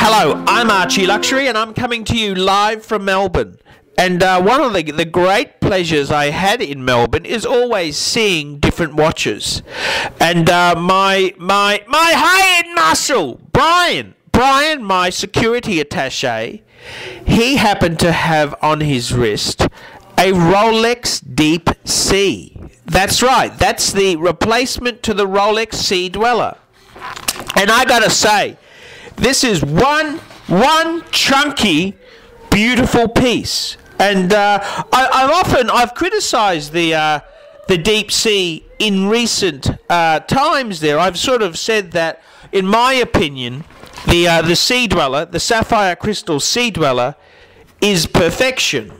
Hello, I'm ARCHIELUXURY and I'm coming to you live from Melbourne. And one of the great pleasures I had in Melbourne is always seeing different watches. And my high-end muscle, Brian, my security attaché, he happened to have on his wrist a Rolex DeepSea. That's right, that's the replacement to the Rolex SeaDweller. And I gotta say, this is one chunky, beautiful piece. And I've criticised the DeepSea in recent times. There, I've sort of said that, in my opinion, the SeaDweller, the sapphire crystal SeaDweller, is perfection.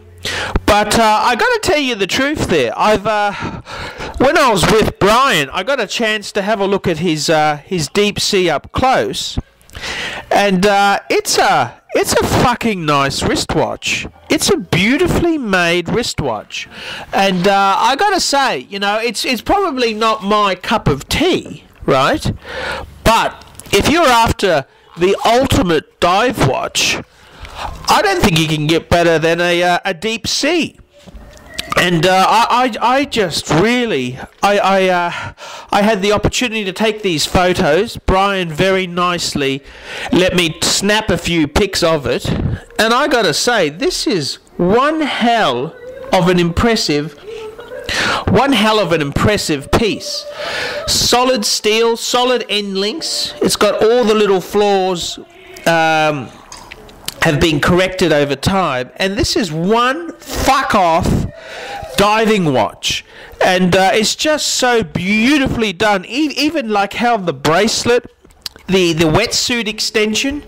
But I got to tell you the truth. There, when I was with Brian, I got a chance to have a look at his DeepSea up close, and it's a fucking nice wristwatch. It's a beautifully made wristwatch, and I gotta say, you know, it's probably not my cup of tea, right? But if you're after the ultimate dive watch, I don't think you can get better than a DeepSea. And I just really, I had the opportunity to take these photos. Brian very nicely let me snap a few pics of it, and I gotta say, this is one hell of an impressive piece. Solid steel, solid end links. It's got all the little flaws have been corrected over time, and this is one fuck off diving watch, and it's just so beautifully done. Even like how the bracelet, the wetsuit extension,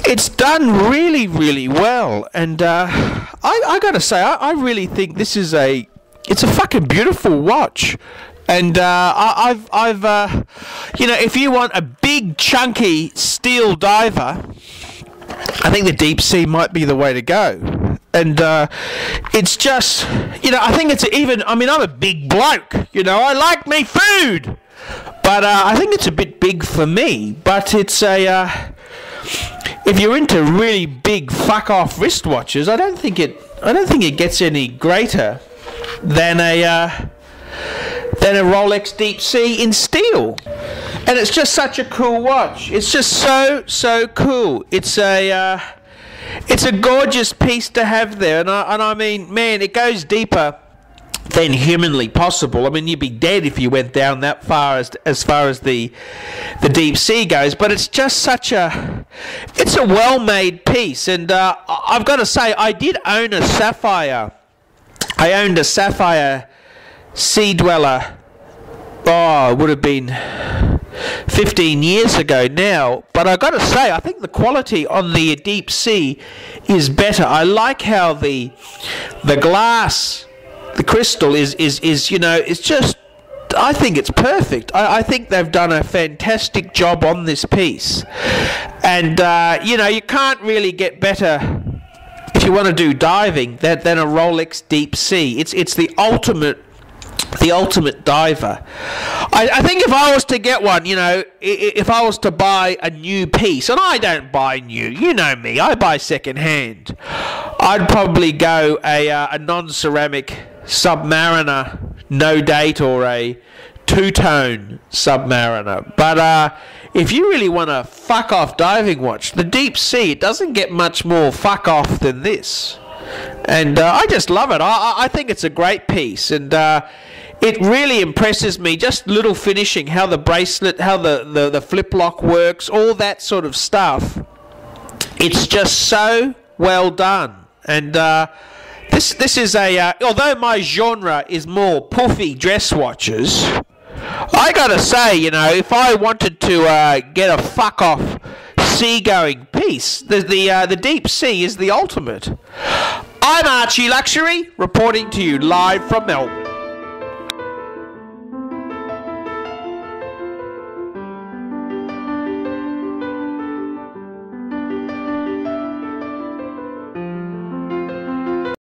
it's done really well. And I gotta say, I really think this is it's a fucking beautiful watch. And I've you know, if you want a big chunky steel diver, I think the DeepSea might be the way to go. And it's just, you know, I think it's even, I mean, I'm a big bloke, you know, I like me food, but I think it's a bit big for me. But it's if you're into really big fuck off wristwatches, I don't think it gets any greater than a Rolex DeepSea in steel. And it's just such a cool watch. It's just so cool. It's a gorgeous piece to have there, and I mean, man, it goes deeper than humanly possible. I mean, you'd be dead if you went down that far as far as the DeepSea goes. But it's just it's a well-made piece, and I've got to say, I did own a sapphire. I owned a sapphire SeaDweller. Oh, it would have been 15 years ago now, but I gotta say, I think the quality on the DeepSea is better. I like how the glass, the crystal is you know, it's just, I think it's perfect. I think they've done a fantastic job on this piece, and you know, you can't really get better if you want to do diving than a Rolex DeepSea. It's the ultimate diver. I think if I was to get one, you know, if I was to buy a new piece, and I don't buy new, you know me, I buy second hand, I'd probably go a non-ceramic Submariner no date, or a two-tone Submariner. But if you really want a fuck off diving watch, the DeepSea, it doesn't get much more fuck off than this. And I just love it. I think it's a great piece, and it really impresses me, just little finishing, how the bracelet, how the flip lock works, all that sort of stuff. It's just so well done. And this is although my genre is more puffy dress watches, I gotta say, you know, if I wanted to get a fuck off seagoing piece, the DeepSea is the ultimate. I'm ARCHIELUXURY, reporting to you live from Melbourne.